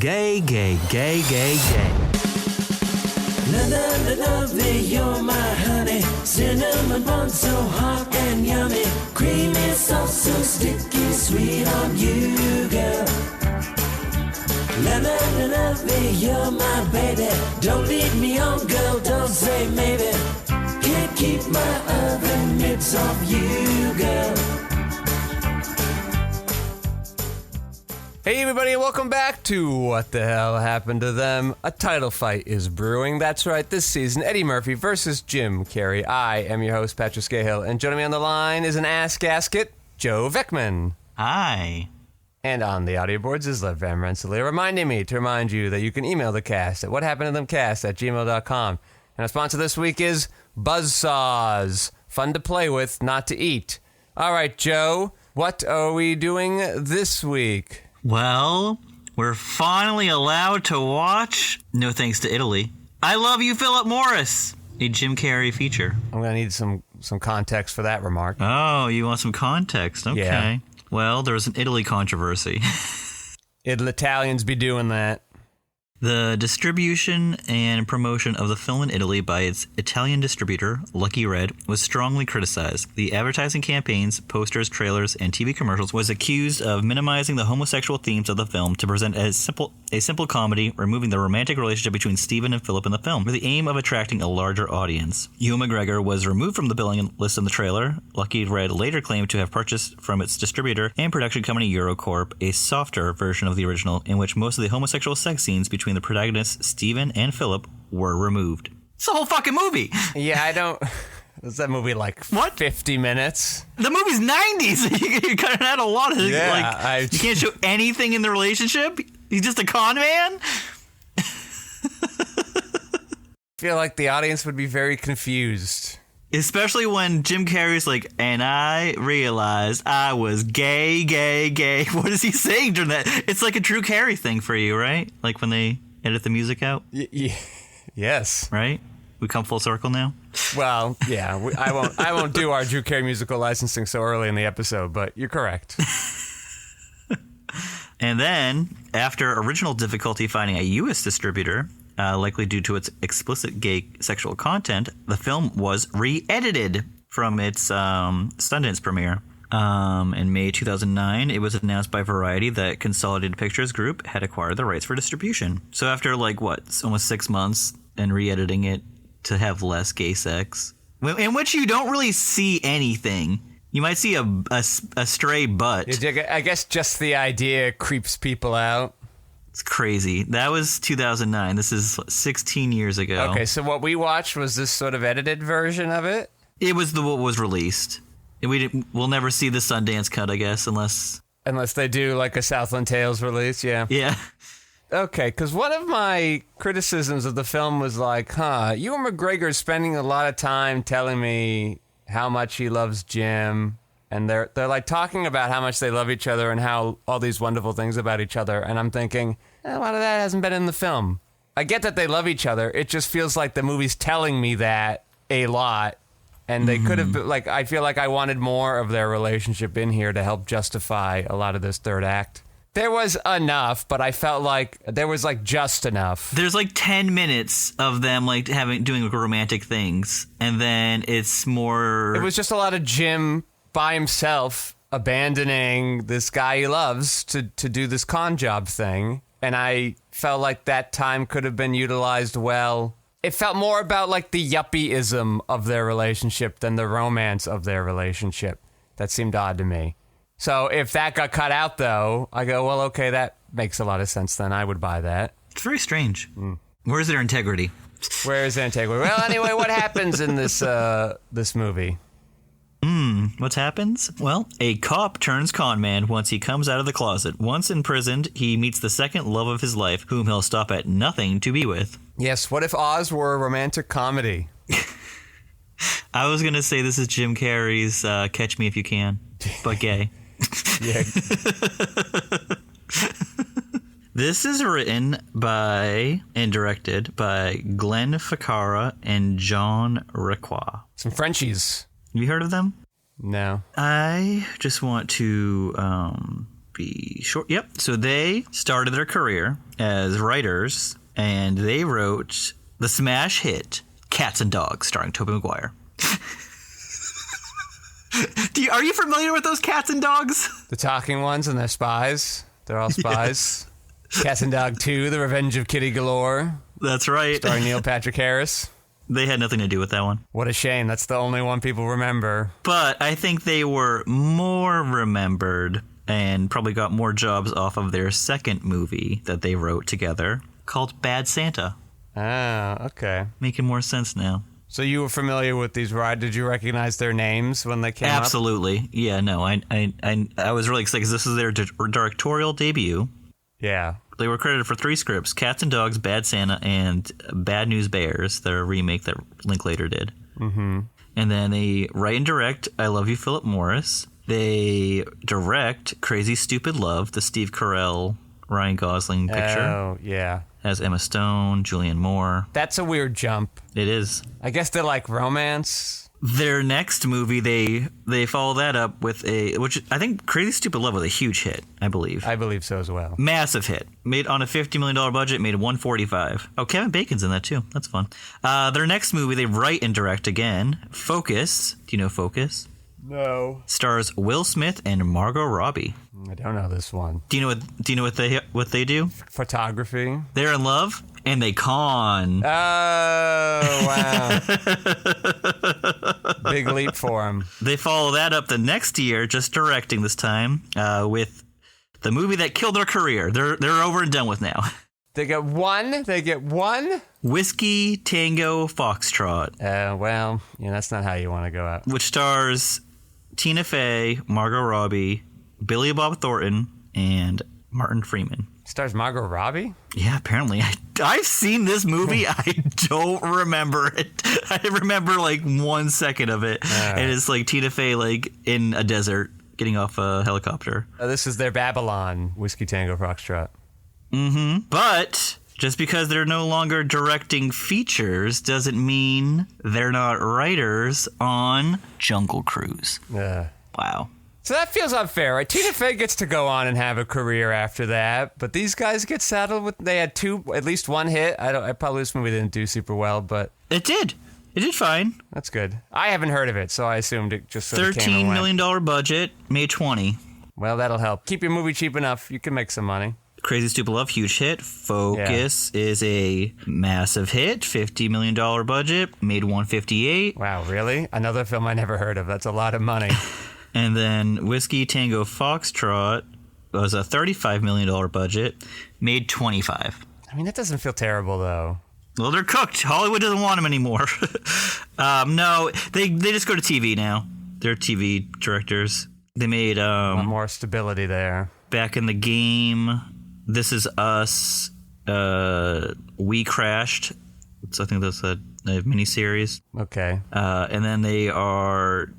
Gay, gay, gay, gay, gay. Lovey, you're my honey. Cinnamon bun so hot and yummy. Creamy sauce so sticky, sweet on you, girl. Lovey, you're my baby. Don't lead me on, girl, don't say maybe. Can't keep my oven mitts off you, girl. Hey everybody, and welcome back to What the Hell Happened to Them? A title fight is brewing. That's right, this season, Eddie Murphy versus Jim Carrey. I am your host, Patrick Skeyhill, and joining me on the line is an ass gasket, Joe Vekeman. Hi. And on the audio boards is Lev Van Rensselaer, reminding me to remind you that you can email the cast at whathappenedtothamcast@gmail.com. And our sponsor this week is Buzzsaws. Fun to play with, not to eat. All right, Joe, what are we doing this week? Well, we're finally allowed to watch, no thanks to Italy, I Love You, Phillip Morris, a Jim Carrey feature. I'm going to need some context for that remark. Oh, you want some context? Okay. Yeah. Well, there was an Italy controversy. Italians be doing that. The distribution and promotion of the film in Italy by its Italian distributor, Lucky Red, was strongly criticized. The advertising campaigns, posters, trailers, and TV commercials was accused of minimizing the homosexual themes of the film to present as a simple comedy, removing the romantic relationship between Stephen and Philip in the film, with the aim of attracting a larger audience. McGregor was removed from the billing list in the trailer. Lucky Red later claimed to have purchased from its distributor and production company Eurocorp a softer version of the original, in which most of the homosexual sex scenes between the protagonists, Stephen and Philip, were removed. It's the whole fucking movie! Yeah, I don't... Was that movie like what? 50 minutes? The movie's 90s! You're cutting out a lot of... Yeah, you can't show anything in the relationship? He's just a con man? I feel like the audience would be very confused. Especially when Jim Carrey's like, and I realized I was gay, gay, gay. What is he saying during that? It's like a Drew Carey thing for you, right? Like when they edit the music out? Yes. Right? We come full circle now? Well, yeah. I won't do our Drew Carey musical licensing so early in the episode, but you're correct. And then, after original difficulty finding a U.S. distributor, likely due to its explicit gay sexual content, the film was re-edited from its Sundance premiere. In May 2009, it was announced by Variety that Consolidated Pictures Group had acquired the rights for distribution. So after, almost 6 months and re-editing it to have less gay sex, in which you don't really see anything. You might see a stray butt. I guess just the idea creeps people out. It's crazy. That was 2009. This is 16 years ago. Okay, so what we watched was this sort of edited version of it? It was what was released. We'll never see the Sundance cut, I guess, unless they do like a Southland Tales release, yeah. Yeah. Okay, because one of my criticisms of the film was like, Ewan McGregor's spending a lot of time telling me how much he loves Jim, and they're like talking about how much they love each other and how all these wonderful things about each other, and I'm thinking, a lot of that hasn't been in the film. I get that they love each other, it just feels like the movie's telling me that a lot, and they could have, I feel like I wanted more of their relationship in here to help justify a lot of this third act. There was enough, but I felt like there was just enough. There's 10 minutes of them doing romantic things, and then it's more... It was just a lot of Jim by himself abandoning this guy he loves to do this con job thing, and I felt like that time could have been utilized well. It felt more about the yuppieism of their relationship than the romance of their relationship. That seemed odd to me. So if that got cut out, though, I go, well, okay, that makes a lot of sense then. I would buy that. It's very strange. Where's their integrity? Where is their integrity? Well, anyway, what happens in this movie? What happens? Well, a cop turns con man once he comes out of the closet. Once imprisoned, he meets the second love of his life, whom he'll stop at nothing to be with. Yes, what if Oz were a romantic comedy? I was going to say this is Jim Carrey's Catch Me If You Can, but gay. Yeah. This is written by and directed by Glenn Ficarra and John Requa. Some Frenchies. Have you heard of them? No. I just want to be short. Yep. So they started their career as writers, and they wrote the smash hit Cats and Dogs, starring Tobey Maguire. Are you familiar with those Cats and Dogs? The talking ones and they're spies. They're all spies. Yeah. Cats and Dog 2, The Revenge of Kitty Galore. That's right. Starring Neil Patrick Harris. They had nothing to do with that one. What a shame. That's the only one people remember. But I think they were more remembered and probably got more jobs off of their second movie that they wrote together called Bad Santa. Ah, okay. Making more sense now. So you were familiar with these rides? Did you recognize their names when they came up? Absolutely. Yeah, no, I was really excited because this is their directorial debut. Yeah. They were credited for 3 scripts: Cats and Dogs, Bad Santa, and Bad News Bears, their remake that Linklater did. Mm-hmm. And then they write and direct I Love You, Phillip Morris. They direct Crazy Stupid Love, the Steve Carell, Ryan Gosling picture. Oh, yeah. Has Emma Stone, Julianne Moore. That's a weird jump. It is. I guess they like romance. Their next movie, they follow that up with which I think Crazy Stupid Love was a huge hit, I believe. I believe so as well. Massive hit. Made on a $50 million budget, made $145. Oh, Kevin Bacon's in that too. That's fun. Their next movie, they write and direct again. Focus. Do you know Focus? No. Stars Will Smith and Margot Robbie. I don't know this one. Do you know what they do? Photography. They're in love and they con. Oh, wow. Big leap for him. They follow that up the next year, just directing this time, with the movie that killed their career. They're over and done with now. They get one? Whiskey Tango Foxtrot. Well, yeah, that's not how you want to go out. Which stars Tina Fey, Margot Robbie, Billy Bob Thornton, and Martin Freeman. Stars Margot Robbie? Yeah, apparently. I've seen this movie. I don't remember it. I remember like 1 second of it. And it's like Tina Fey like in a desert getting off a helicopter. This is their Babylon, Whiskey Tango Foxtrot. Mm-hmm. But just because they're no longer directing features doesn't mean they're not writers on Jungle Cruise. Wow. So that feels unfair, right? Tina Fey gets to go on and have a career after that, but these guys get saddled with. They had at least one hit. I probably this movie didn't do super well, but it did. It did fine. That's good. I haven't heard of it, so I assumed it just sort of came and $13 went. million budget, made 20. Well, that'll help. Keep your movie cheap enough, you can make some money. Crazy Stupid Love, huge hit. Focus is a massive hit, $50 million budget, made $158. Wow, really? Another film I never heard of. That's a lot of money. And then Whiskey Tango Foxtrot was a $35 million budget, made $25. I mean, that doesn't feel terrible, though. Well, they're cooked. Hollywood doesn't want them anymore. No, they just go to TV now. They're TV directors. They made A lot more stability there. Back in the Game, This Is Us, We Crashed. I think that's a miniseries. Okay. And then they are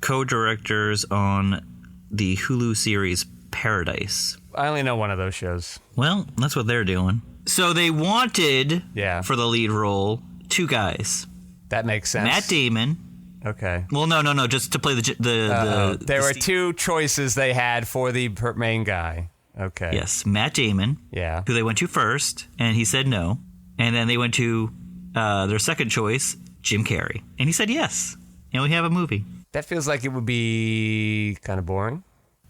co-directors on the Hulu series Paradise. I only know one of those shows. Well, that's what they're doing. So they wanted, for the lead role, 2 guys. That makes sense. Matt Damon. Okay. Well, no, just to play There were 2 choices they had for the main guy. Okay. Yes, Matt Damon. Yeah. Who they went to first, and he said no. And then they went to their second choice, Jim Carrey. And he said yes. And we have a movie. That feels like it would be kind of boring.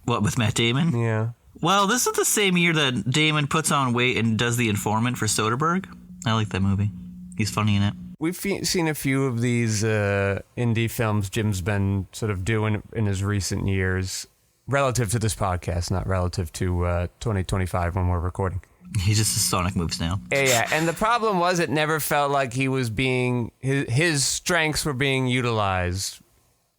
What, with Matt Damon? Yeah. Well, this is the same year that Damon puts on weight and does The Informant for Soderbergh. I like that movie. He's funny in it. We've seen a few of these indie films Jim's been sort of doing in his recent years, relative to this podcast, not relative to 2025 when we're recording. He just does Sonic moves now. Yeah, and the problem was it never felt like he was being... His strengths were being utilized.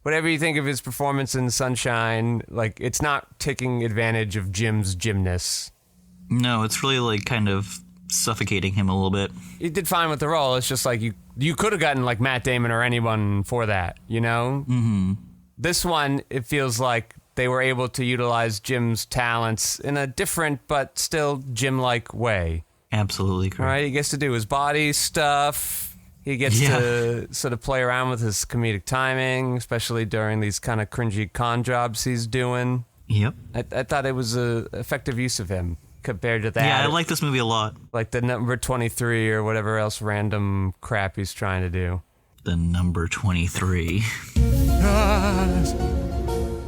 Whatever you think of his performance in Sunshine, like, it's not taking advantage of Jim's gymness. No, it's really, like, kind of suffocating him a little bit. He did fine with the role. It's just like you could have gotten, like, Matt Damon or anyone for that, you know? Mm-hmm. This one, it feels like they were able to utilize Jim's talents in a different but still Jim-like way. Absolutely correct. Right? He gets to do his body stuff. He gets to sort of play around with his comedic timing, especially during these kind of cringy con jobs he's doing. Yep. I thought it was a effective use of him compared to that. Yeah, I like this movie a lot. Like the number 23 or whatever else random crap he's trying to do. The number 23.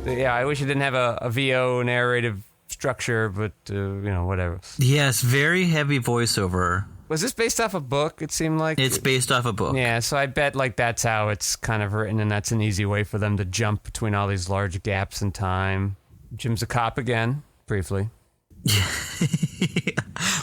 Yeah, I wish it didn't have a VO narrative structure, but, whatever. Yes, very heavy voiceover. Was this based off a book, it seemed like? It's based off a book. Yeah, so I bet that's how it's kind of written, and that's an easy way for them to jump between all these large gaps in time. Jim's a cop again, briefly.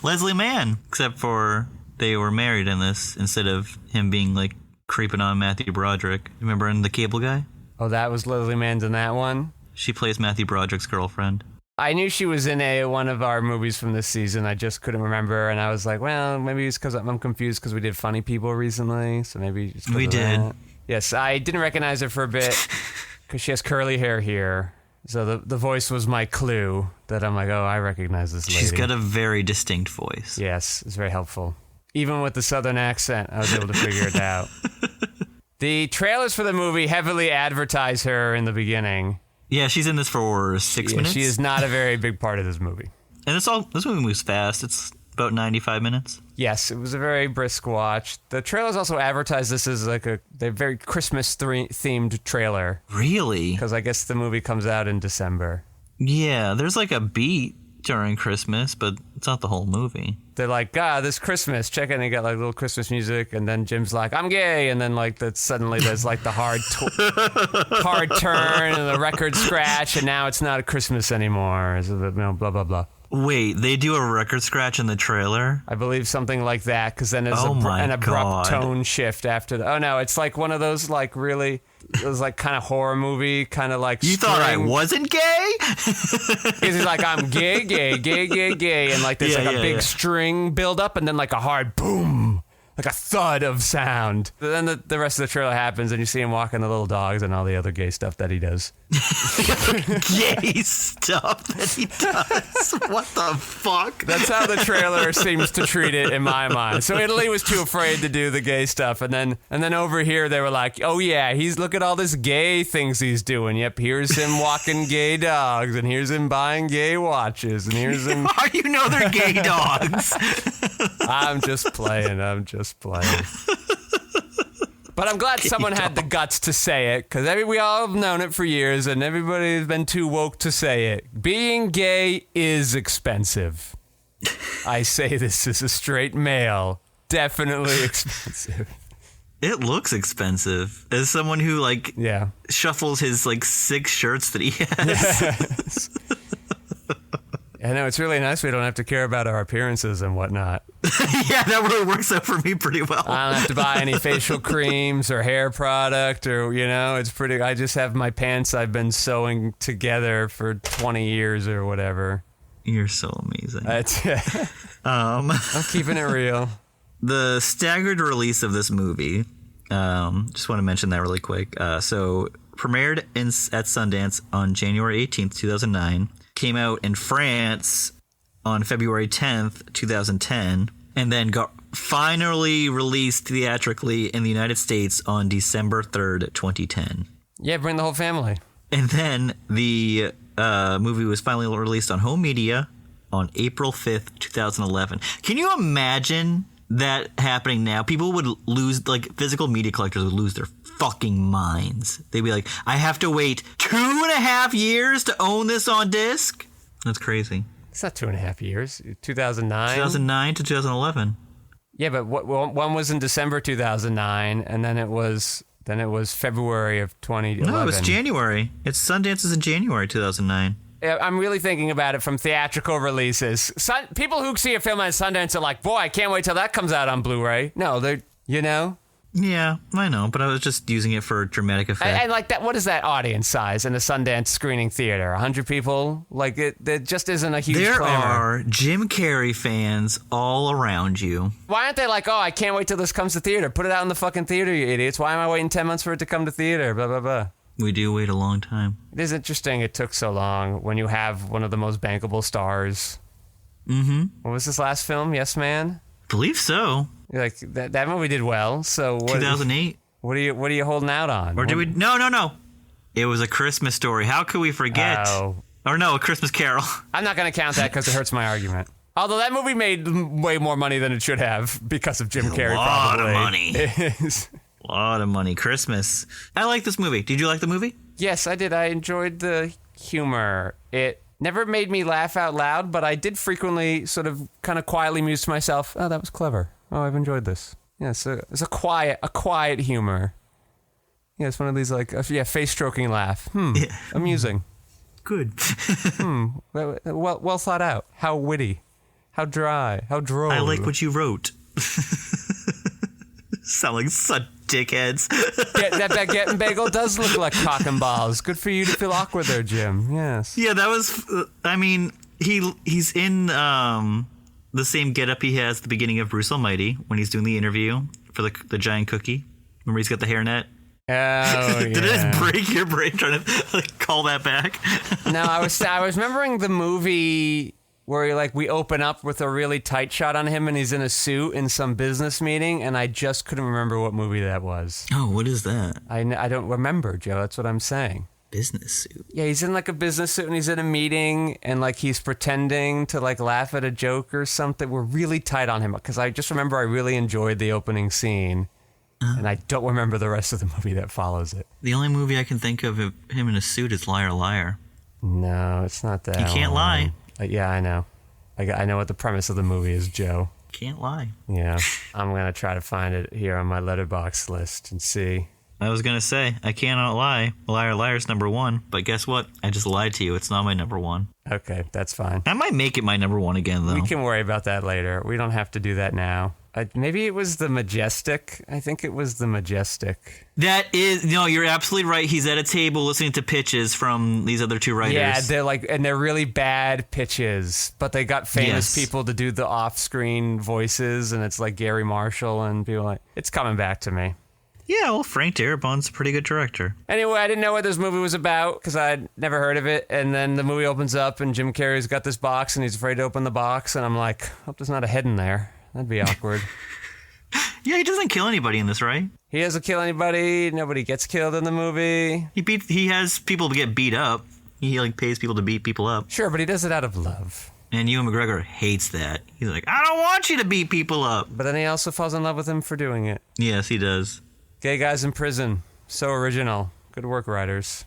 Leslie Mann, except for they were married in this instead of him being like creeping on Matthew Broderick. Remember in The Cable Guy? Oh, that was Leslie Mann's in that one? She plays Matthew Broderick's girlfriend. I knew she was in one of our movies from this season. I just couldn't remember, and I was like, well, maybe it's because I'm confused because we did Funny People recently, so maybe it's 'cause we of did. that. Yes, I didn't recognize her for a bit because she has curly hair here. So the voice was my clue that I'm like, oh, I recognize this lady. She's got a very distinct voice. Yes, it's very helpful. Even with the southern accent, I was able to figure it out. The trailers for the movie heavily advertise her in the beginning. Yeah, she's in this for 6 minutes. She is not a very big part of this movie. And this movie moves fast. It's about 95 minutes. Yes, it was a very brisk watch. The trailers also advertise this as like a very Christmas themed trailer. Really? Because I guess the movie comes out in December. Yeah, there's like a beat during Christmas, but it's not the whole movie. They're like, this Christmas, check it, and they got like little Christmas music, and then Jim's like, I'm gay, and then like suddenly there's like the hard turn and the record scratch, and now it's not a Christmas anymore. It's blah blah blah. Wait, they do a record scratch in the trailer? I believe something like that, because then there's an abrupt tone shift after oh no, it's like one of those like really, it was like kind of horror movie, kind of like You thought I wasn't gay? Because he's like, I'm gay, and like there's a big string build up, and then like a hard boom, like a thud of sound. But then the rest of the trailer happens, and you see him walking the little dogs and all the other gay stuff that he does. Gay stuff that he does? What the fuck? That's how the trailer seems to treat it in my mind. So Italy was too afraid to do the gay stuff, and then over here they were like, oh yeah, look at all this gay things he's doing. Yep, here's him walking gay dogs, and here's him buying gay watches, and here's him. How do you know they're gay dogs? I'm just playing. But I'm glad someone had the guts to say it, because we all have known it for years, and everybody's been too woke to say it. Being gay is expensive. I say this as a straight male. Definitely expensive. It looks expensive. As someone who, shuffles his, 6 shirts that he has. Yes. I know, it's really nice we don't have to care about our appearances and whatnot. Yeah, that really works out for me pretty well. I don't have to buy any facial creams or hair product or, it's pretty... I just have my pants I've been sewing together for 20 years or whatever. You're so amazing. I'm keeping it real. The staggered release of this movie, just want to mention that really quick. So, premiered at Sundance on January 18th, 2009. Came out in France on February 10th, 2010, and then got finally released theatrically in the United States on December 3rd, 2010. Yeah, bring the whole family. And then the movie was finally released on home media on April 5th, 2011. Can you imagine that happening now? People would lose, physical media collectors would lose their fucking minds. They'd be like, I have to wait 2.5 years to own this on disc? That's crazy. It's not 2.5 years. 2009? 2009 to 2011. Yeah, but one was in December 2009, and then it was February of 2011. No, it was January. Sundance is in January 2009. I'm really thinking about it from theatrical releases. People who see a film at Sundance are like, boy, I can't wait till that comes out on Blu-ray. No, they're. Yeah, I know, but I was just using it for dramatic effect. And like that, what is that audience size in a Sundance screening theater? 100 people? Like there just isn't a huge There clamor. are Jim Carrey fans all around you. Why aren't they like, oh, I can't wait till this comes to theater. Put it out in the fucking theater, you idiots. Why am I waiting 10 months for it to come to theater? Blah, blah, blah. We do wait a long time. It is interesting it took so long when you have one of the most bankable stars. Mm-hmm. What was this last film? Yes, Man? Believe so. Like that movie did well. So 2008. What are you holding out on? Or did we? No. It was A Christmas Story. How could we forget? Oh, Or no, A Christmas Carol. I'm not going to count that because it hurts my argument. Although that movie made way more money than it should have because of Jim Carrey. A lot of money. A lot of money. Christmas. I like this movie. Did you like the movie? Yes, I did. I enjoyed the humor. It never made me laugh out loud, but I did frequently sort of kind of quietly muse to myself, oh, that was clever. Oh, I've enjoyed this. Yeah, so it's a quiet humor. Yeah, it's one of these face stroking laugh. Yeah. Amusing. Good. Well thought out. How witty. How dry. How droll. I like what you wrote. Sound like such dickheads. That baguette and bagel does look like cock and balls. Good for you to feel awkward there, Jim. Yes. Yeah, that was. I mean, he's in the same getup he has at the beginning of Bruce Almighty when he's doing the interview for the giant cookie. Remember, he's got the hairnet. Oh, Did it just break your brain trying to call that back? No, I was remembering the movie where we open up with a really tight shot on him and he's in a suit in some business meeting, and I just couldn't remember what movie that was. Oh, what is that? I don't remember, Joe. That's what I'm saying. Business suit. Yeah, he's in a business suit and he's in a meeting and he's pretending to laugh at a joke or something. We're really tight on him because I just remember I really enjoyed the opening scene. And I don't remember the rest of the movie that follows it. The only movie I can think of him in a suit is Liar Liar. No, it's not that. You can't lie. Yeah, I know. I know what the premise of the movie is, Joe. Can't lie. Yeah. I'm going to try to find it here on my letterbox list and see. I was going to say, I cannot lie. Liar Liar's number one. But guess what? I just lied to you. It's not my number one. Okay, that's fine. I might make it my number one again, though. We can worry about that later. We don't have to do that now. Maybe it was the Majestic. I think it was the Majestic. No, you're absolutely right. He's at a table listening to pitches from these other two writers. Yeah, they're really bad pitches, but they got famous people to do the off-screen voices, and it's like Gary Marshall and people it's coming back to me. Yeah, well, Frank Darabont's a pretty good director. Anyway, I didn't know what this movie was about because I'd never heard of it, and then the movie opens up, and Jim Carrey's got this box, and he's afraid to open the box, and I'm like, hope there's not a head in there. That'd be awkward. Yeah, he doesn't kill anybody in this, right? He doesn't kill anybody. Nobody gets killed in the movie. He has people to get beat up. He pays people to beat people up. Sure, but he does it out of love. And Ewan McGregor hates that. He's like, I don't want you to beat people up. But then he also falls in love with him for doing it. Yes, he does. Gay guys in prison. So original. Good work, writers.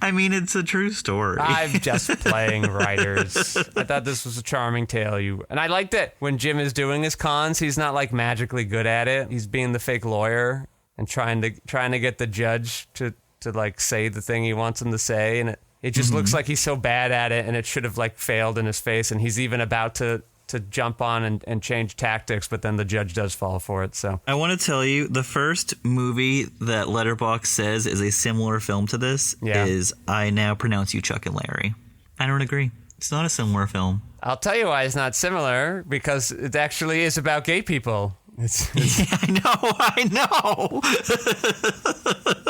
I mean, it's a true story. I'm just playing writers. I thought this was a charming tale. And I liked it. When Jim is doing his cons, he's not magically good at it. He's being the fake lawyer and trying to get the judge to say the thing he wants him to say, and it just looks like he's so bad at it, and it should have failed in his face, and he's even about to jump on and change tactics, but then the judge does fall for it. So I want to tell you, the first movie that Letterboxd says is a similar film to this is I Now Pronounce You Chuck and Larry. I don't agree. It's not a similar film. I'll tell you why it's not similar, because it actually is about gay people. Yeah, I know.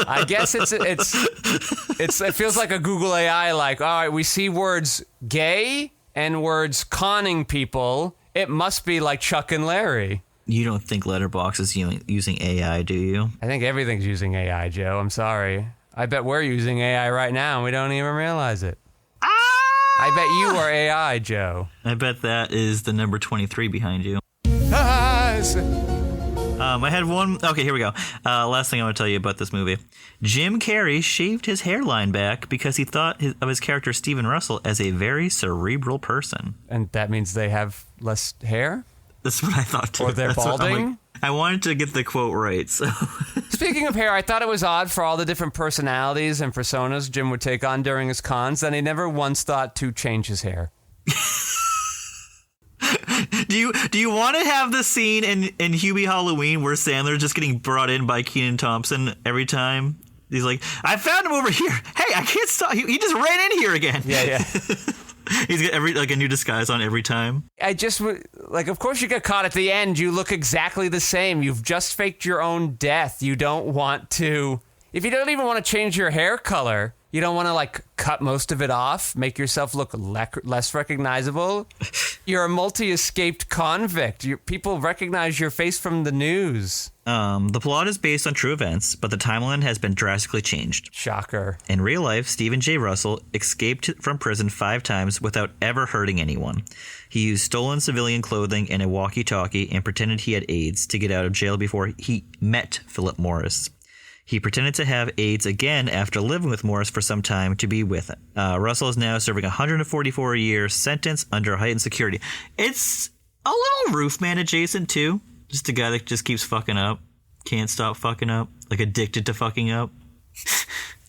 I guess it feels like a Google AI. All right, we see words gay and words conning people. It must be like Chuck and Larry. You don't think Letterboxd is using AI, do you? I think everything's using AI, Joe. I'm sorry. I bet we're using AI right now and we don't even realize it. I bet you are AI, Joe. I bet that is the number 23 behind you. I had one. Okay, here we go. Last thing I want to tell you about this movie. Jim Carrey shaved his hairline back because he thought of his character Steven Russell as a very cerebral person. And that means they have less hair? That's what I thought too. Or they're balding? I wanted to get the quote right. So. Speaking of hair, I thought it was odd for all the different personalities and personas Jim would take on during his cons that he never once thought to change his hair. Do you want to have the scene in Hubie Halloween where Sandler's just getting brought in by Kenan Thompson every time? He's like, I found him over here. Hey, I can't stop. He just ran in here again. Yeah. He's got a new disguise on every time. I just of course you get caught at the end. You look exactly the same. You've just faked your own death. You don't want to. If you don't even want to change your hair color, You don't want to like cut most of it off, make yourself look less recognizable. You're a multi-escaped convict. People recognize your face from the news. The plot is based on true events, but the timeline has been drastically changed. Shocker. In real life, Stephen J. Russell escaped from prison 5 times without ever hurting anyone. He used stolen civilian clothing and a walkie-talkie and pretended he had AIDS to get out of jail before he met Phillip Morris. He pretended to have AIDS again after living with Morris for some time to be with him. Russell is now serving a 144-year sentence under heightened security. It's a little Roofman adjacent, too. Just a guy that just keeps fucking up. Can't stop fucking up. Like addicted to fucking up.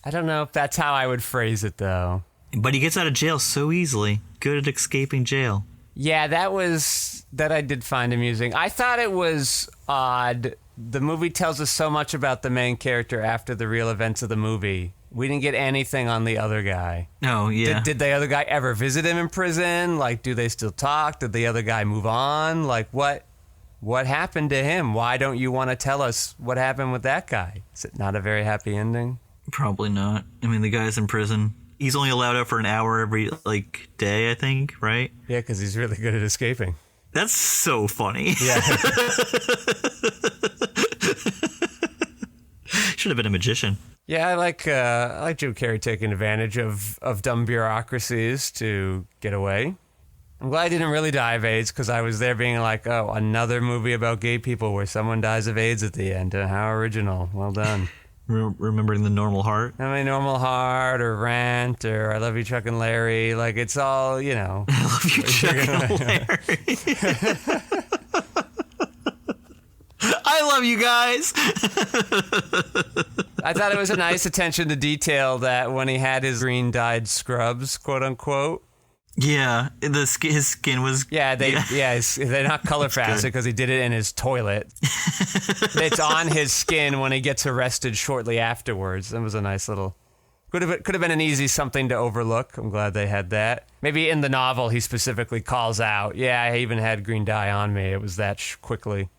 I don't know if that's how I would phrase it, though. But he gets out of jail so easily. Good at escaping jail. Yeah, that I did find amusing. I thought it was odd. The movie tells us so much about the main character after the real events of the movie. We didn't get anything on the other guy. Oh, yeah. Did the other guy ever visit him in prison? Like, do they still talk? Did the other guy move on? Like, what happened to him? Why don't you want to tell us what happened with that guy? Is it not a very happy ending? Probably not. I mean, the guy's in prison. He's only allowed out for an hour every, day, I think, right? Yeah, because he's really good at escaping. That's so funny. Yeah. Should have been a magician. Yeah, I like Jim Carrey taking advantage of dumb bureaucracies to get away. I'm glad I didn't really die of AIDS because I was there being like, oh, another movie about gay people where someone dies of AIDS at the end. How original. Well done. Remembering the Normal Heart? I mean, Normal Heart or Rant or I Love You, Chuck and Larry. Like, it's all, you know. I love you, Chuck and Larry. I love you guys. I thought it was a nice attention to detail that when he had his green dyed scrubs, quote unquote. Yeah, his skin was... Yeah, they're not color fasted because he did it in his toilet. It's on his skin when he gets arrested shortly afterwards. That was a nice little... Could have been an easy something to overlook. I'm glad they had that. Maybe in the novel he specifically calls out, yeah, I even had green dye on me. It was that quickly.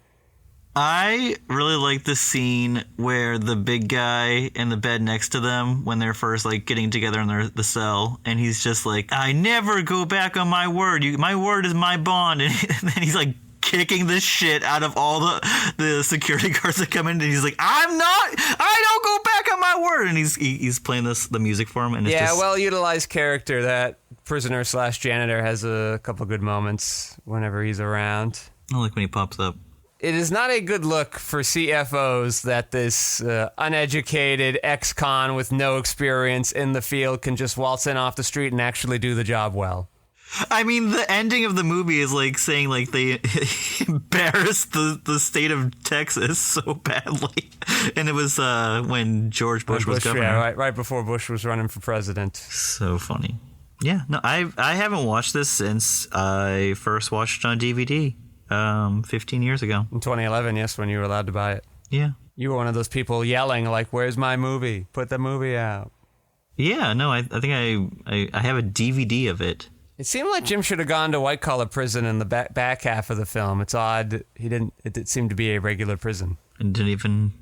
I really like the scene where the big guy in the bed next to them, when they're first getting together in the cell, and he's just like, I never go back on my word. My word is my bond. And then he's like kicking the shit out of all the security guards that come in, and he's like, I don't go back on my word. And he's playing the music for him. And it's just, well-utilized character. That prisoner/janitor has a couple good moments whenever he's around. I like when he pops up. It is not a good look for CFOs that this uneducated ex-con with no experience in the field can just waltz in off the street and actually do the job well. I mean, the ending of the movie is saying they embarrassed the state of Texas so badly. And it was when George Bush was governor. Yeah, right before Bush was running for president. So funny. Yeah, no, I haven't watched this since I first watched it on DVD. 15 years ago. In 2011, yes, when you were allowed to buy it. Yeah. You were one of those people yelling, like, where's my movie? Put the movie out. Yeah, no, I think I have a DVD of it. It seemed like Jim should have gone to white-collar prison in the back half of the film. It's odd. He didn't. It seemed to be a regular prison. And didn't even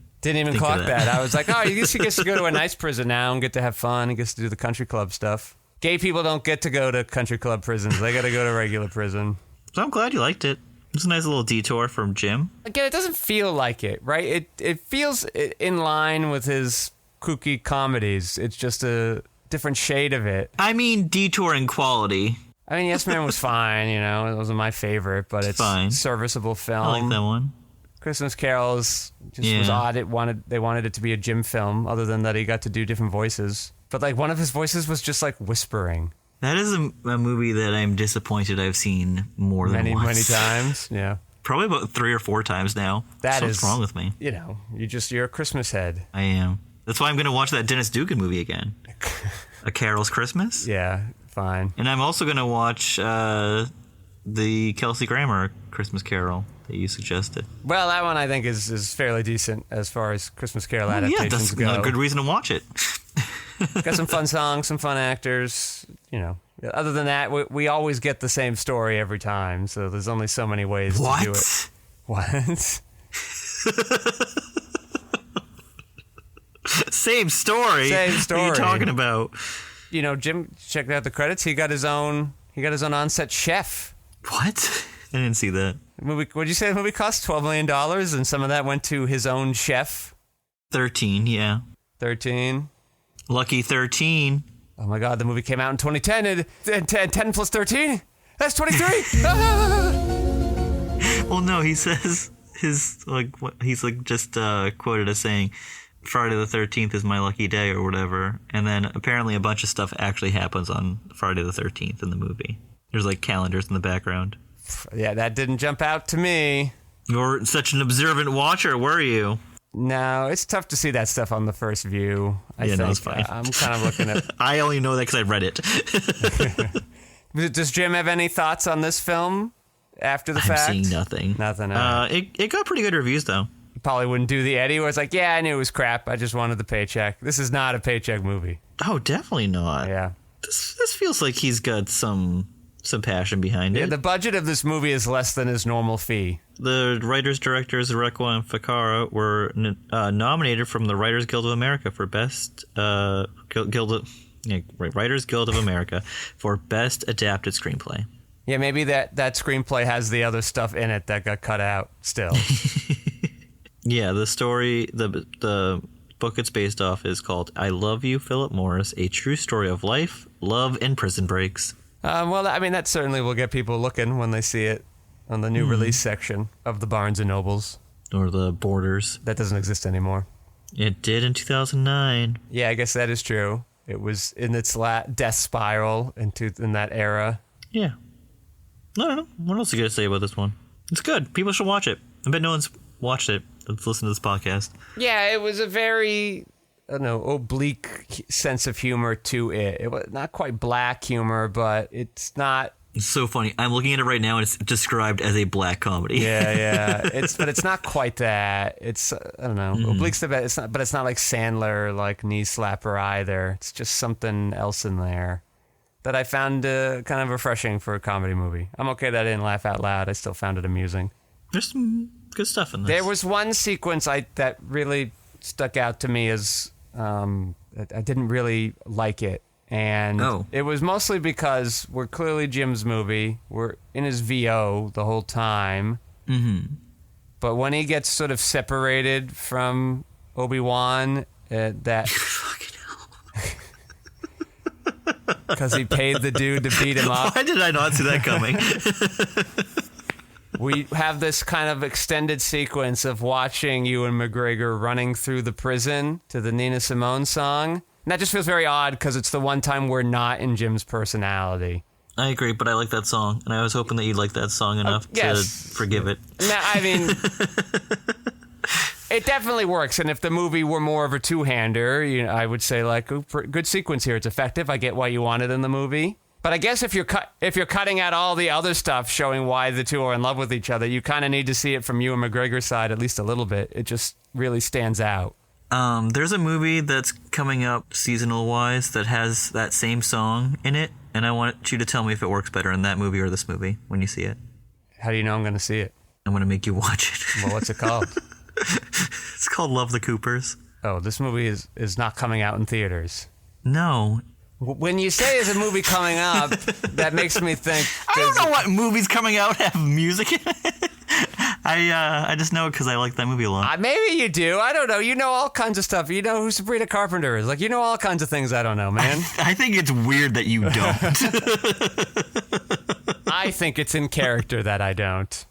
clock that. I was like, oh, he gets to go to a nice prison now and get to have fun. He gets to do the country club stuff. Gay people don't get to go to country club prisons. They got to go to regular prison. So I'm glad you liked it. It's a nice little detour from Jim. Again, it doesn't feel like it, right? It feels in line with his kooky comedies. It's just a different shade of it. I mean, detour in quality. I mean, Yes Man was fine, you know. It wasn't my favorite, but it's fine. Serviceable film. I like that one. Christmas Carols was odd. They wanted it to be a Jim film, other than that he got to do different voices. But one of his voices was just whispering. That is a movie that I'm disappointed I've seen more than once. Many times, yeah. Probably about 3 or 4 times now. What's wrong with me? You know, you're a Christmas head. I am. That's why I'm going to watch that Dennis Dugan movie again. A Carol's Christmas? Yeah, fine. And I'm also going to watch the Kelsey Grammer Christmas Carol that you suggested. Well, that one I think is fairly decent as far as Christmas Carol adaptations go. Yeah, that's a good reason to watch it. Got some fun songs, some fun actors, you know. Other than that, we always get the same story every time, so there's only so many ways to do it. What? Same story. Same story. What are you talking about? You know, Jim checked out the credits. He got his own on-set chef. What? I didn't see that. What'd you say the movie cost? $12 million, and some of that went to his own chef? 13, yeah. 13. Lucky 13. Oh my God, the movie came out in 2010, and 10 plus 13? That's 23! Well, no, he says he's just quoted as saying, Friday the 13th is my lucky day or whatever, and then apparently a bunch of stuff actually happens on Friday the 13th in the movie. There's like calendars in the background. Yeah, that didn't jump out to me. You're such an observant watcher, were you? No, it's tough to see that stuff on the first view. I think. No, it's fine. I'm kind of looking at... I only know that because I read it. Does Jim have any thoughts on this film after the fact? I'm seeing nothing. Nothing. It got pretty good reviews, though. Probably wouldn't do the Eddie where it's like, yeah, I knew it was crap. I just wanted the paycheck. This is not a paycheck movie. Oh, definitely not. Yeah. This feels like he's got some passion behind it. Yeah, the budget of this movie is less than his normal fee. The writers, directors, Rekwa and Fakara were nominated from the Writers Guild of America for Writers Guild of America for Best Adapted Screenplay. Yeah, maybe that screenplay has the other stuff in it that got cut out still. Yeah, the story, the book it's based off is called I Love You, Phillip Morris, A True Story of Life, Love, and Prison Breaks. Well, I mean, that certainly will get people looking when they see it on the new release section of the Barnes & Nobles. Or the Borders. That doesn't exist anymore. It did in 2009. Yeah, I guess that is true. It was in its death spiral in that era. Yeah. I don't know. What else you got to say about this one? It's good. People should watch it. I bet no one's watched it. Let's listen to this podcast. Yeah, it was a very... I don't know, oblique sense of humor to it. It was not quite black humor, but it's not... It's so funny. I'm looking at it right now, and it's described as a black comedy. Yeah. But it's not quite that. It's, I don't know, oblique's the best. It's not, but it's not like Sandler, like Knee Slapper either. It's just something else in there that I found kind of refreshing for a comedy movie. I'm okay that I didn't laugh out loud. I still found it amusing. There's some good stuff in this. There was one sequence that really stuck out to me as... I didn't really like it, and it was mostly because we're clearly Jim's movie. We're in his VO the whole time, but when he gets sort of separated from Obi-Wan, that because he paid the dude to beat him up. Why did I not see that coming? We have this kind of extended sequence of watching Ewan McGregor running through the prison to the Nina Simone song. And that just feels very odd because it's the one time we're not in Jim's personality. I agree, but I like that song, and I was hoping that you'd like that song enough to forgive it. No, I mean, it definitely works. And if the movie were more of a two-hander, I would say, like, good sequence here. It's effective. I get why you want it in the movie. But I guess if you're cutting out all the other stuff showing why the two are in love with each other, you kind of need to see it from Ewan McGregor's side at least a little bit. It just really stands out. There's a movie that's coming up seasonal-wise that has that same song in it, and I want you to tell me if it works better in that movie or this movie when you see it. How do you know I'm going to see it? I'm going to make you watch it. Well, what's it called? It's called Love the Coopers. Oh, this movie is not coming out in theaters. No. When you say there's a movie coming up, that makes me think... I don't know what movies coming out have music in it. I just know it because I like that movie a lot. Maybe you do. I don't know. You know all kinds of stuff. You know who Sabrina Carpenter is. Like, you know all kinds of things I don't know, man. I think it's weird that you don't. I think it's in character that I don't.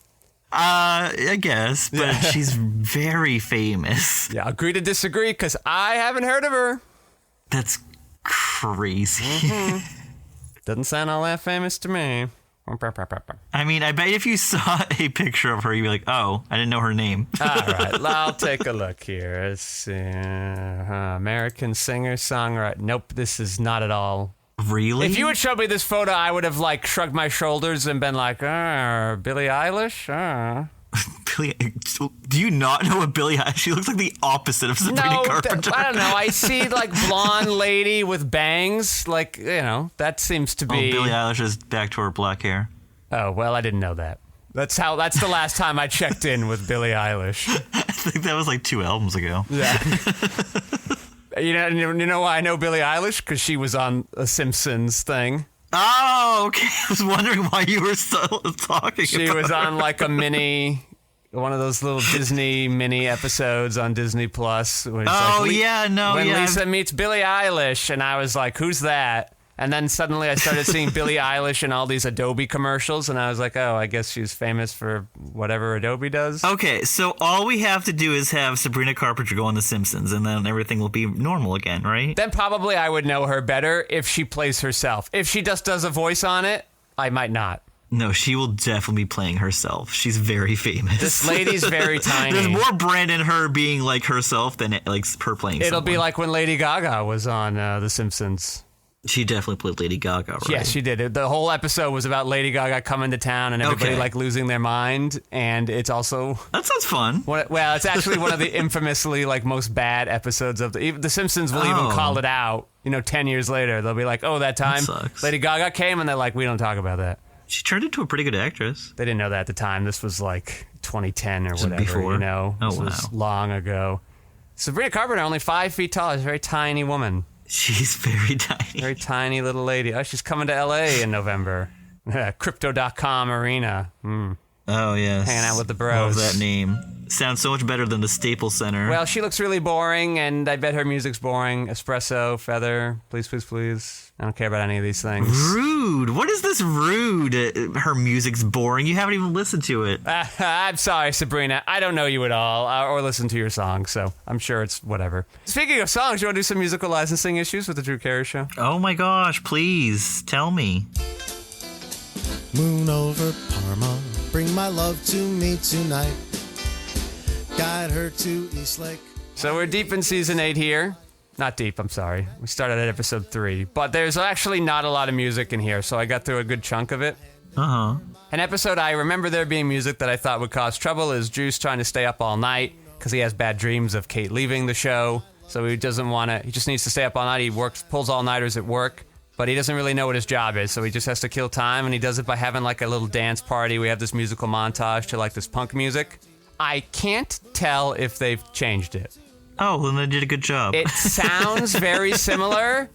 I guess, but she's very famous. Yeah, agree to disagree because I haven't heard of her. That's crazy. Doesn't sound all that famous to me. I mean, I bet if you saw a picture of her, you'd be like, oh, I didn't know her name. All right, I'll take a look here. Let's see. American singer, songwriter. Nope, this is not at all. Really? If you had showed me this photo, I would have, like, shrugged my shoulders and been like, Billie Eilish? Do you not know what Billie Eilish? She looks like the opposite of Sabrina Carpenter. I don't know. I see, like, blonde lady with bangs. Like, that seems to be... Oh, Billie Eilish is back to her black hair. Oh, well, I didn't know that. That's the last time I checked in with Billie Eilish. I think that was like 2 albums ago. Yeah. You know why I know Billie Eilish? Because she was on a Simpsons thing. Oh, okay. I was wondering why you were still talking She about was her. on like one of those little Disney mini episodes on Disney Plus. When Lisa meets Billie Eilish, and I was like, who's that? And then suddenly I started seeing Billie Eilish in all these Adobe commercials, and I was like, oh, I guess she's famous for whatever Adobe does. Okay, so all we have to do is have Sabrina Carpenter go on The Simpsons, and then everything will be normal again, right? Then probably I would know her better if she plays herself. If she just does a voice on it, I might not. No, she will definitely be playing herself. She's very famous. This lady's very tiny. There's more brand in her being like herself than like her playing It'll someone. be like when Lady Gaga was on The Simpsons. She definitely played Lady Gaga, right? Yeah, she did. The whole episode was about Lady Gaga coming to town and everybody like losing their mind. And it's also That sounds fun. well, it's actually one of the infamously like most bad episodes of the Simpsons will even call it out. 10 years later, they'll be like, "Oh, that time Lady Gaga came," and they're like, "We don't talk about that." She turned into a pretty good actress. They didn't know that at the time. This was like 2010 or whatever. Before? This was long ago. Sabrina Carpenter, only 5 feet tall, is a very tiny woman. She's very tiny. Very tiny little lady. Oh, she's coming to L.A. in November. Crypto.com arena. Oh, yes. Hanging out with the bros. Love that name. Sounds so much better than the Staples Center. Well, she looks really boring, and I bet her music's boring. Espresso, feather, please, please, please. I don't care about any of these things. Rude. What is this rude? Her music's boring. You haven't even listened to it. I'm sorry, Sabrina. I don't know you at all, or listen to your song, so I'm sure it's whatever. Speaking of songs, you want to do some musical licensing issues with the Drew Carey Show? Oh my gosh, please, tell me. Moon over Parma, bring my love to me tonight. Guide her to Eastlake. So we're deep in season 8 here. Not deep, I'm sorry. We started at episode 3. But there's actually not a lot of music in here, so I got through a good chunk of it. Uh-huh. An episode I remember there being music that I thought would cause trouble is Drew's trying to stay up all night because he has bad dreams of Kate leaving the show. So he doesn't want to, he just needs to stay up all night. He pulls all-nighters at work, but he doesn't really know what his job is. So he just has to kill time, and he does it by having like a little dance party. We have this musical montage to like this punk music. I can't tell if they've changed it. Oh, then they did a good job. It sounds very similar,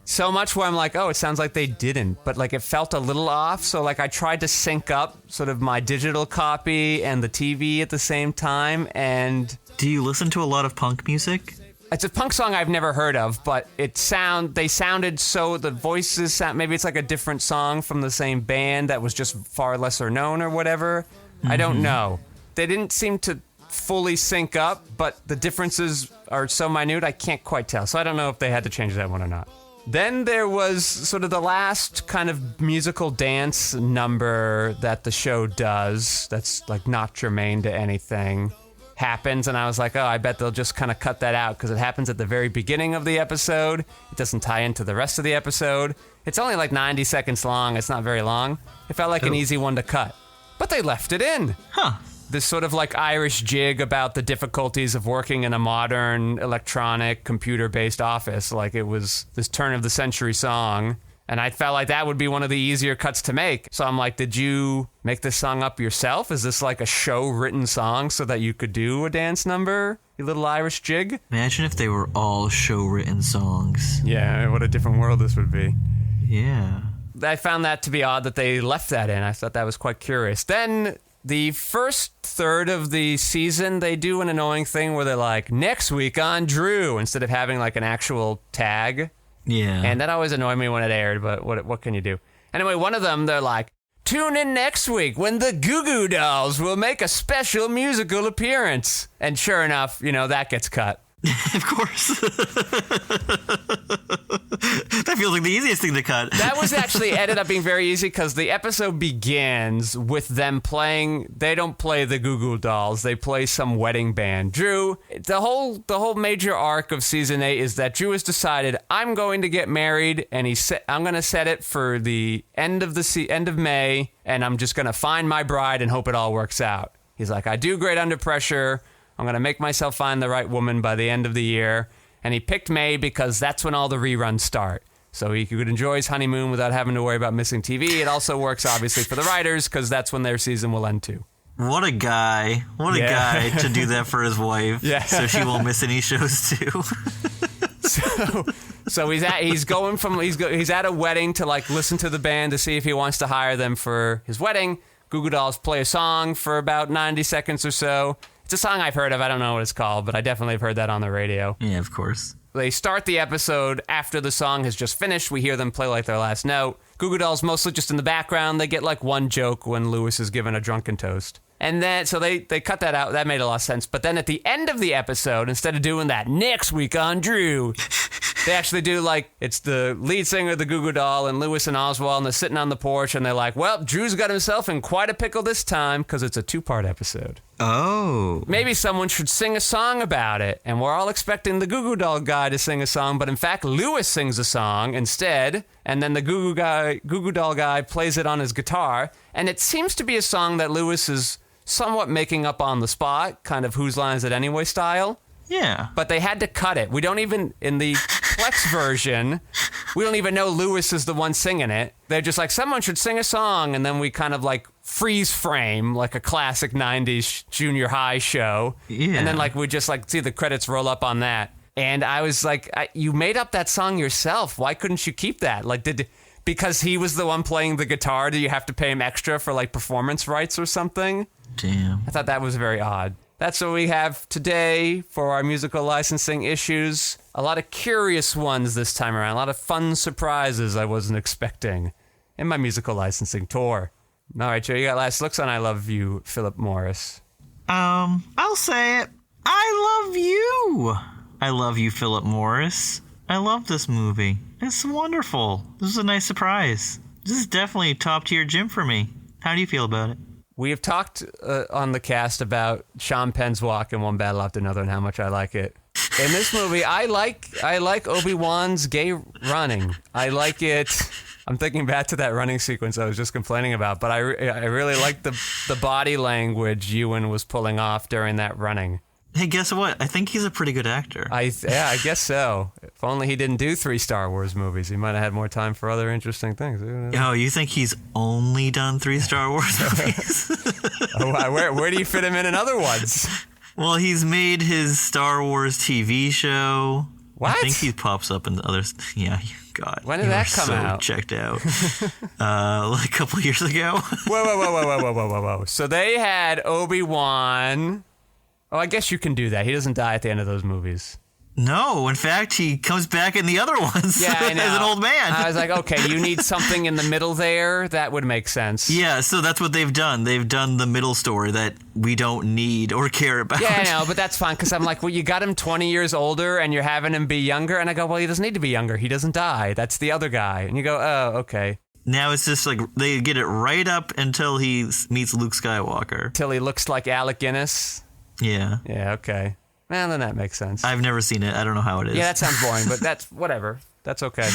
so much where I'm like, oh, it sounds like they didn't. But like it felt a little off, so like I tried to sync up sort of my digital copy and the TV at the same time. And do you listen to a lot of punk music? It's a punk song I've never heard of, but they sounded so, the voices sound, maybe it's like a different song from the same band that was just far lesser known or whatever. I don't know. They didn't seem to fully sync up, but the differences are so minute I can't quite tell. So I don't know if they had to change that one or not. Then there was sort of the last kind of musical dance number that the show does that's like not germane to anything happens, and I was like, oh, I bet they'll just kind of cut that out because it happens at the very beginning of the episode. It doesn't tie into the rest of the episode. It's only like 90 seconds long. It's not very long. It felt like an easy one to cut. But they left it in. Huh. This sort of like Irish jig about the difficulties of working in a modern electronic computer-based office. Like it was this turn of the century song. And I felt like that would be one of the easier cuts to make. So I'm like, did you make this song up yourself? Is this like a show-written song so that you could do a dance number? You little Irish jig? Imagine if they were all show-written songs. Yeah, what a different world this would be. Yeah. I found that to be odd that they left that in. I thought that was quite curious. Then the first third of the season, they do an annoying thing where they're like, next week on Drew, instead of having like an actual tag. Yeah. And that always annoyed me when it aired, but what can you do? Anyway, one of them, they're like, tune in next week when the Goo Goo Dolls will make a special musical appearance. And sure enough, that gets cut. Of course. That feels like the easiest thing to cut. That was actually ended up being very easy because the episode begins with them playing. They don't play the Goo Goo Dolls. They play some wedding band. Drew, the whole major arc of season 8 is that Drew has decided, I'm going to get married, and I'm going to set it for the end of May, and I'm just going to find my bride and hope it all works out. He's like, I do great under pressure. I'm going to make myself find the right woman by the end of the year. And he picked May because that's when all the reruns start. So he could enjoy his honeymoon without having to worry about missing TV. It also works, obviously, for the writers because that's when their season will end, too. What a guy. What a guy to do that for his wife. Yeah. So she won't miss any shows, too. So he's at a wedding to like listen to the band to see if he wants to hire them for his wedding. Goo Goo Dolls play a song for about 90 seconds or so. It's a song I've heard of. I don't know what it's called, but I definitely have heard that on the radio. Yeah, of course. They start the episode after the song has just finished. We hear them play like their last note. Goo Goo Dolls mostly just in the background. They get like one joke when Lewis is given a drunken toast. And then, so they cut that out. That made a lot of sense. But then at the end of the episode, instead of doing that next week on Drew, they actually do like, it's the lead singer, the Goo Goo Doll, and Lewis and Oswald, and they're sitting on the porch, and they're like, well, Drew's got himself in quite a pickle this time, because it's a 2-part episode. Oh. Maybe someone should sing a song about it, and we're all expecting the Goo Goo Doll guy to sing a song, but in fact, Lewis sings a song instead, and then the Goo Goo Doll guy plays it on his guitar, and it seems to be a song that Lewis is somewhat making up on the spot, kind of Whose Line Is It Anyway style. Yeah. But they had to cut it. We don't even, in the Plex version, we don't even know Lewis is the one singing it. They're just like, someone should sing a song, and then we kind of like freeze frame, like a classic 90s junior high show. Yeah. And then like we just like see the credits roll up on that. And I was like, you made up that song yourself. Why couldn't you keep that? Like, because he was the one playing the guitar, do you have to pay him extra for like performance rights or something? Damn. I thought that was very odd. That's what we have today for our musical licensing issues. A lot of curious ones this time around. A lot of fun surprises I wasn't expecting in my musical licensing tour. All right, Joe, you got last looks on I Love You, Phillip Morris. I'll say it. I love you. I love you, Phillip Morris. I love this movie. It's wonderful. This is a nice surprise. This is definitely top tier Jim for me. How do you feel about it? We have talked on the cast about Sean Penn's walk in One Battle After Another and how much I like it. In this movie, I like Obi-Wan's gay running. I like it. I'm thinking back to that running sequence I was just complaining about, but I really like the body language Ewan was pulling off during that running. Hey, guess what? I think he's a pretty good actor. I guess so. If only he didn't do 3 Star Wars movies, he might have had more time for other interesting things. Oh, you think he's only done 3 Star Wars movies? Where do you fit him in other ones? Well, he's made his Star Wars TV show. What? I think he pops up in the others. Yeah, God. When did that come so out? Checked out. Like a couple years ago. Whoa. So they had Obi-Wan. Oh, I guess you can do that. He doesn't die at the end of those movies. No, in fact, he comes back in the other ones yeah, I know. as an old man. I was like, okay, you need something in the middle there. That would make sense. Yeah, so that's what they've done. They've done the middle story that we don't need or care about. Yeah, I know, but that's fine because I'm like, well, you got him 20 years older and you're having him be younger. And I go, well, he doesn't need to be younger. He doesn't die. That's the other guy. And you go, oh, okay. Now it's just like they get it right up until he meets Luke Skywalker. Till he looks like Alec Guinness. Yeah. Yeah, okay. Well, then that makes sense. I've never seen it. I don't know how it is. Yeah, that sounds boring, but that's whatever. That's okay.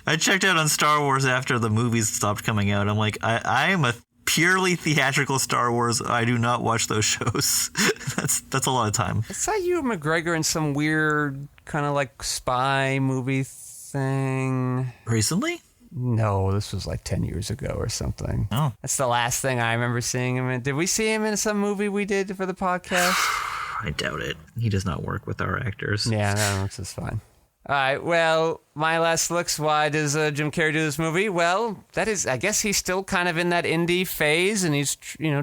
I checked out on Star Wars after the movies stopped coming out. I'm like, I am a purely theatrical Star Wars. I do not watch those shows. That's a lot of time. I saw you and McGregor in some weird kind of like spy movie thing. Recently? No, this was like 10 years ago or something. Oh. That's the last thing I remember seeing him in. Did we see him in some movie we did for the podcast? I doubt it. He does not work with our actors. Yeah, no, this is fine. All right, well, my last looks, why does Jim Carrey do this movie? Well, that is, I guess he's still kind of in that indie phase, and he's,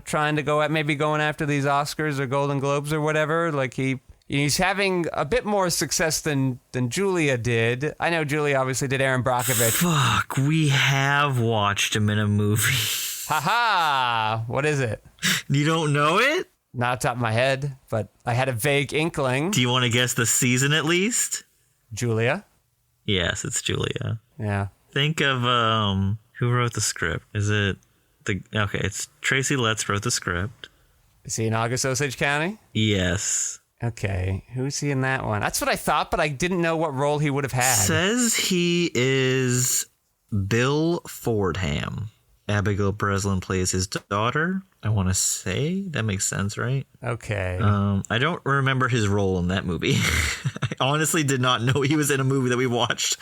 trying to maybe going after these Oscars or Golden Globes or whatever. Like, he's having a bit more success than Julia did. I know Julia obviously did Aaron Brockovich. Fuck, we have watched him in a movie. Ha-ha! What is it? You don't know it? Not off the top of my head, but I had a vague inkling. Do you want to guess the season at least? Julia? Yes, it's Julia. Yeah. Think of who wrote the script. Is it okay, it's Tracy Letts wrote the script. Is he in August Osage County? Yes. Okay, who's he in that one? That's what I thought, but I didn't know what role he would have had. Says he is Bill Fordham. Abigail Breslin plays his daughter. I want to say that makes sense, right? Okay. I don't remember his role in that movie. I honestly did not know he was in a movie that we watched.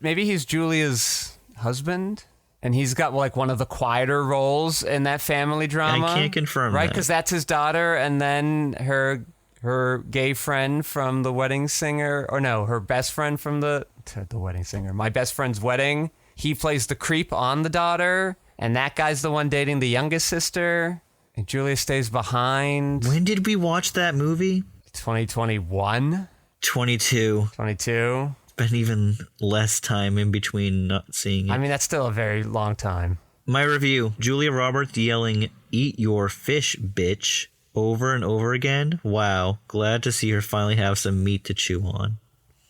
Maybe he's Julia's husband, and he's got like one of the quieter roles in that family drama. I can't confirm right? that. Because that's his daughter, and then her her gay friend from The Wedding Singer, or no, her best friend from The Wedding Singer, My Best Friend's Wedding. He plays the creep on the daughter, and that guy's the one dating the youngest sister, and Julia stays behind. When did we watch that movie? 2021? 22. 22? Been even less time in between not seeing it. I mean, that's still a very long time. My review, Julia Roberts yelling, "Eat your fish, bitch," over and over again. Wow. Glad to see her finally have some meat to chew on.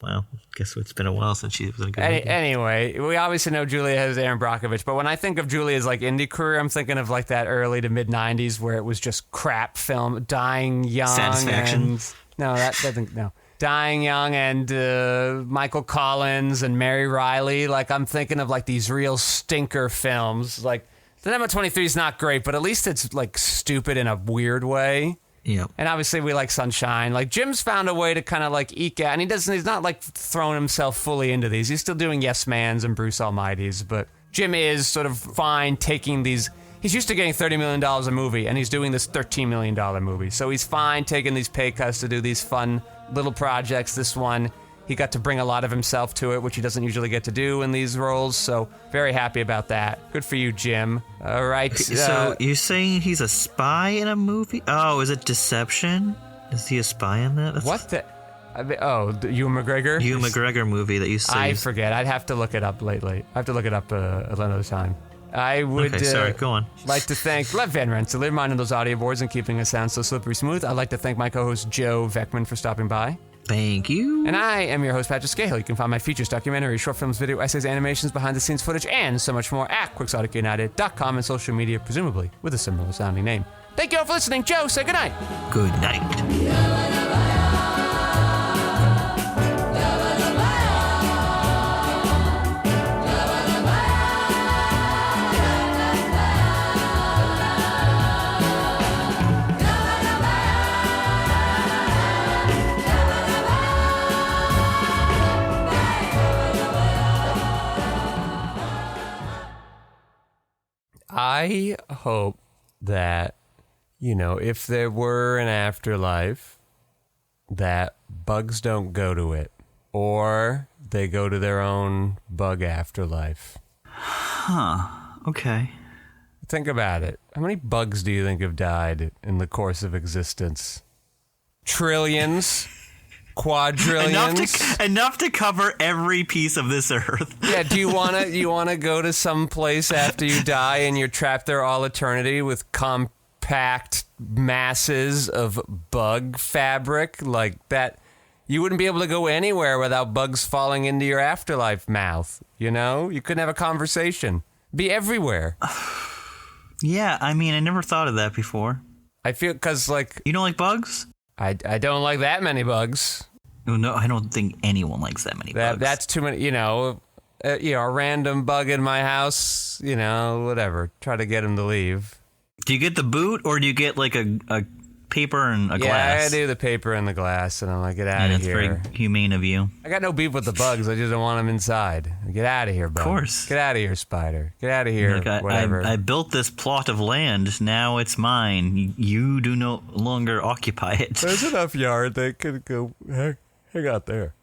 Wow. Guess it's been a while since she was in a good movie. Anyway, we obviously know Julia has Aaron Brockovich, but when I think of Julia's like indie career, I'm thinking of like that early to mid 90s where it was just crap film, Dying Young. Satisfaction. No, that doesn't, no. Dying Young and Michael Collins and Mary Riley. Like, I'm thinking of like these real stinker films. Like, Cinema 23 is not great, but at least it's like stupid in a weird way. Yep. And obviously we like Sunshine. Like, Jim's found a way to kind of like eke out, and he's not like throwing himself fully into these. He's still doing Yes Mans and Bruce Almighty's, but Jim is sort of fine taking these. He's used to getting $30 million a movie, and he's doing this $13 million movie. So he's fine taking these pay cuts to do these fun little projects. This one, he got to bring a lot of himself to it, which he doesn't usually get to do in these roles. So very happy about that. Good for you, Jim. All right. So you're saying he's a spy in a movie? Oh, is it Deception? Is he a spy in that? What the? The Ewan McGregor? Ewan McGregor movie that you say. I forget. I'd have to look it up lately. I have to look it up another time. I would go on. Like to thank Lev Van Rensselaer, minding those audio boards and keeping us sound so slippery smooth. I'd like to thank my co-host Joe Vekeman for stopping by. Thank you. And I am your host, Patrick Skeyhill. You can find my features, documentaries, short films, video essays, animations, behind-the-scenes footage, and so much more at QuixoticUnited.com and social media, presumably with a similar sounding name. Thank you all for listening. Joe, say goodnight. Good night. I hope that, if there were an afterlife, that bugs don't go to it, or they go to their own bug afterlife. Huh. Okay. Think about it. How many bugs do you think have died in the course of existence? Trillions? Quadrillions? Enough to cover every piece of this earth. Yeah, do you wanna go to some place after you die and you're trapped there all eternity with compact masses of bug fabric like that? You wouldn't be able to go anywhere without bugs falling into your afterlife mouth, You couldn't have a conversation. Be everywhere. Yeah, I mean, I never thought of that before. I feel, because, like... You don't like bugs? I don't like that many bugs. No, I don't think anyone likes that many bugs. That's too many, a random bug in my house, whatever. Try to get him to leave. Do you get the boot, or do you get, like, a paper and a glass? Yeah, I do the paper and the glass, and I'm like, get out of here. That's very humane of you. I got no beef with the bugs. I just don't want them inside. Get out of here, bug. Of course. Get out of here, spider. Get out of here, whatever. I built this plot of land. Now it's mine. You do no longer occupy it. There's enough yard they could go hang out there.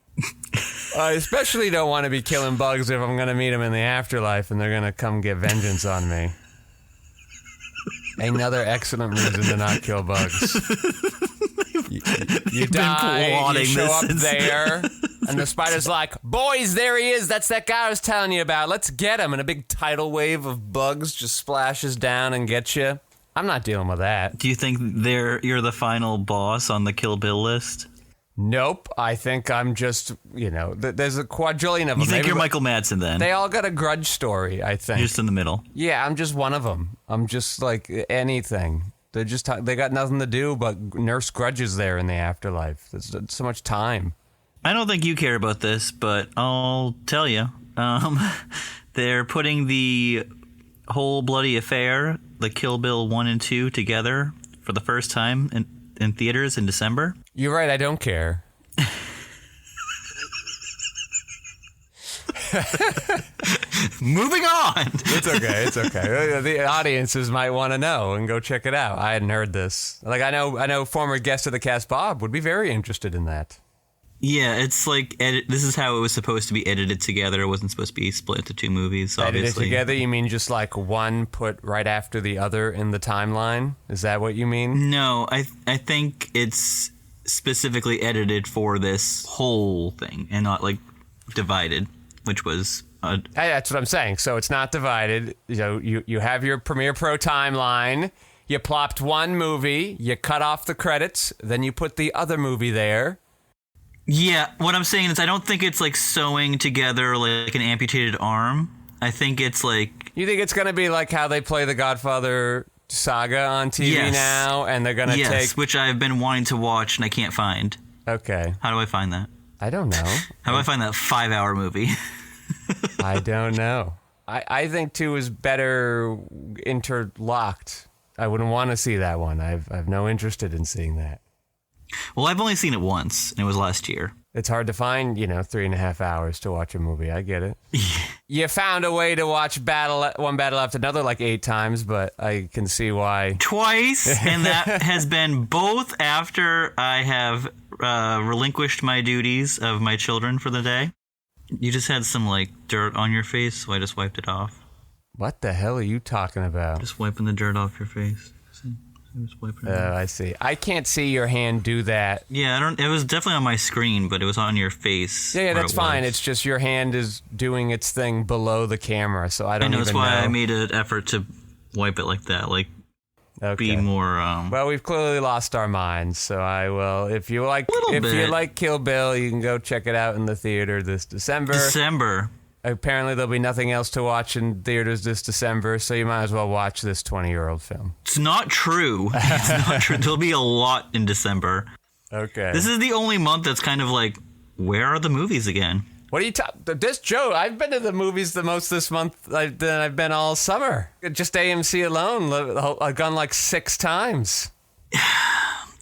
I especially don't want to be killing bugs if I'm going to meet them in the afterlife and they're going to come get vengeance on me. Another excellent reason to not kill bugs. You die, you show up there, and the spider's like, boys, there he is. That's that guy I was telling you about. Let's get him. And a big tidal wave of bugs just splashes down and gets you. I'm not dealing with that. Do you think you're the final boss on the Kill Bill list? Nope. I think I'm just, there's a quadrillion of them. You think you're Michael Madsen then? They all got a grudge story, I think. Just in the middle. Yeah, I'm just one of them. I'm just like anything. They got nothing to do but nurse grudges there in the afterlife. There's so much time. I don't think you care about this, but I'll tell you. They're putting the whole bloody affair, the Kill Bill 1 and 2, together for the first time in theaters in December. You're right, I don't care. Moving on. It's okay. It's okay. The audiences might want to know and go check it out. I hadn't heard this. Like I know former guest of the cast Bob would be very interested in that. Yeah, it's like this is how it was supposed to be edited together. It wasn't supposed to be split into two movies. Obviously, edited together. You mean just like one put right after the other in the timeline? Is that what you mean? No, I think it's specifically edited for this whole thing and not like divided, which was. That's what I'm saying. So it's not divided. You have your Premiere Pro timeline. You plopped one movie. You cut off the credits. Then you put the other movie there. Yeah, what I'm saying is I don't think it's like sewing together like an amputated arm. I think it's like... You think it's going to be like how they play the Godfather saga on TV now, and they're going to take... which I've been wanting to watch and I can't find. Okay. How do I find that? I don't know. How do I find that 5-hour movie? I don't know. I think 2 is better interlocked. I wouldn't want to see that one. I've no interest in seeing that. Well, I've only seen it once, and it was last year. It's hard to find, 3.5 hours to watch a movie. I get it. You found a way to watch one battle after another like 8 times, but I can see why. Twice, and that has been both after I have relinquished my duties of my children for the day. You just had some, like, dirt on your face, so I just wiped it off. What the hell are you talking about? Just wiping the dirt off your face. I see. I can't see your hand do that. Yeah, it was definitely on my screen, but it was on your face. Yeah, that's fine. It's just your hand is doing its thing below the camera, so I don't even know. That's why I made an effort to wipe it like that, be more... Well, we've clearly lost our minds, so I will... If you like Kill Bill, you can go check it out in the theater this December. Apparently, there'll be nothing else to watch in theaters this December, so you might as well watch this 20-year-old film. It's not true. It's not true. There'll be a lot in December. Okay. This is the only month that's kind of like, where are the movies again? What are you talking... This Joe, I've been to the movies the most this month than I've been all summer. Just AMC alone, I've gone like 6 times.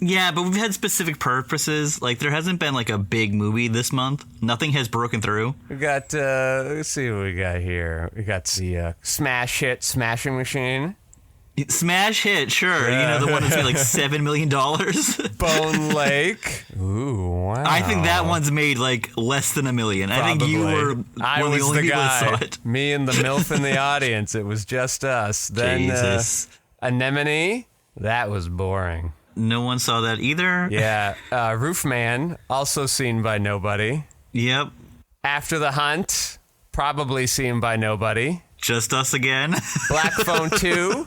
Yeah, but we've had specific purposes. Like, there hasn't been, like, a big movie this month. Nothing has broken through. We got, let's see what we got here. We got the smash hit Smashing Machine. Smash hit, sure. Yeah. The one that's made, like, $7 million. Bone Lake. Ooh, wow. I think that one's made, like, less than $1 million. Probably. I think you were one of the only people that saw it. Me and the MILF in the audience. It was just us. Then, Jesus. Anemone. That was boring. No one saw that either. Yeah. Roofman, also seen by nobody. Yep. After the Hunt, probably seen by nobody. Just us again. Black Phone 2,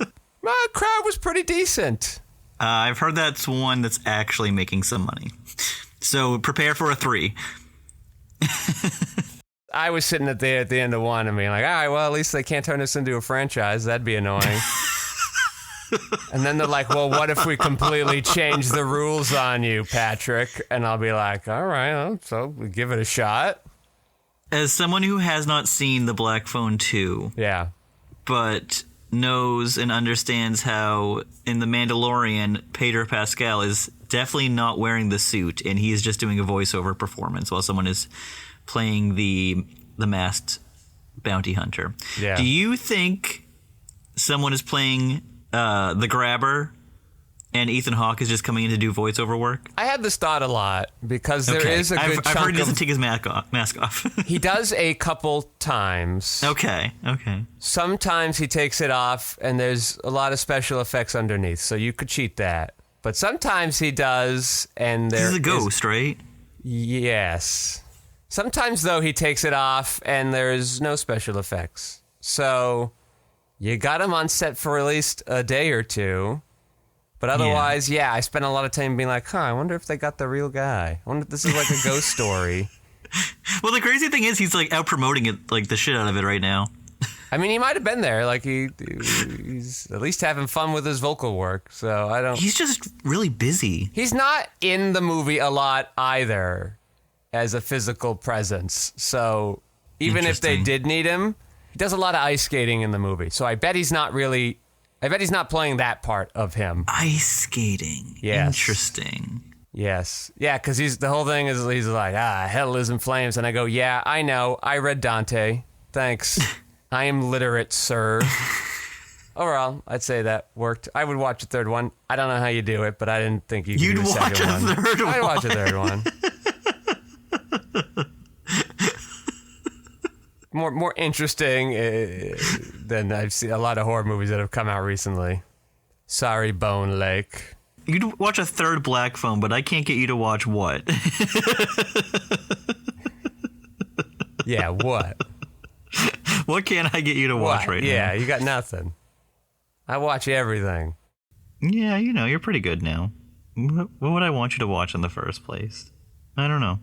crowd was pretty decent. I've heard that's one that's actually making some money. So prepare for a 3. I was sitting at the end of 1 and being like, all right, well, at least they can't turn this into a franchise. That'd be annoying. And then they're like, well, what if we completely change the rules on you, Patrick? And I'll be like, all right, so we give it a shot. As someone who has not seen the Black Phone 2, yeah, but knows and understands how in The Mandalorian, Pedro Pascal is definitely not wearing the suit, and he is just doing a voiceover performance while someone is playing the masked bounty hunter. Yeah. Do you think someone is playing the Grabber and Ethan Hawke is just coming in to do voiceover work? I had this thought a lot because there is a good chunk I've heard he doesn't take his mask off. He does a couple times. Okay. Sometimes he takes it off and there's a lot of special effects underneath, so you could cheat that. But sometimes he does, and there He's a ghost, right? Yes. Sometimes, though, he takes it off and there's no special effects. So you got him on set for at least a day or 2. But otherwise, yeah, I spent a lot of time being like, I wonder if they got the real guy. I wonder if this is like a ghost story. Well, the crazy thing is he's like out promoting it, like the shit out of it right now. I mean, he might have been there. Like he's at least having fun with his vocal work. So I don't. He's just really busy. He's not in the movie a lot either as a physical presence. So even if they did need him, he does a lot of ice skating in the movie. So I bet he's not playing that part of him. Ice skating. Yes. Interesting. Yes. Yeah, because the whole thing is he's like, hell is in flames. And I go, yeah, I know. I read Dante. Thanks. I am literate, sir. Overall, I'd say that worked. I would watch a third one. I don't know how you do it, but I didn't think you could do a second one. I'd watch a third one. More interesting than I've seen a lot of horror movies that have come out recently. Sorry, Bone Lake. You'd watch a third Black Phone, but I can't get you to watch what? Yeah, what? What can I get you to watch right now? Yeah, you got nothing. I watch everything. Yeah, you know, you're pretty good now. What would I want you to watch in the first place? I don't know.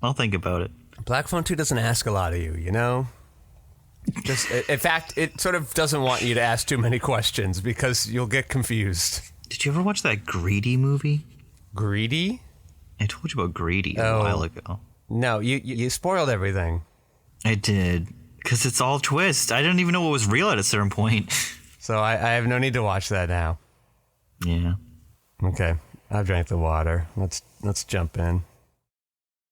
I'll think about it. Black Phone 2 doesn't ask a lot of you, you know? Just, in fact, it sort of doesn't want you to ask too many questions because you'll get confused. Did you ever watch that Greedy movie? Greedy? I told you about Greedy a while ago. No, you spoiled everything. I did. Because it's all twist. I didn't even know what was real at a certain point. So I have no need to watch that now. Yeah. Okay, I've drank the water. Let's jump in.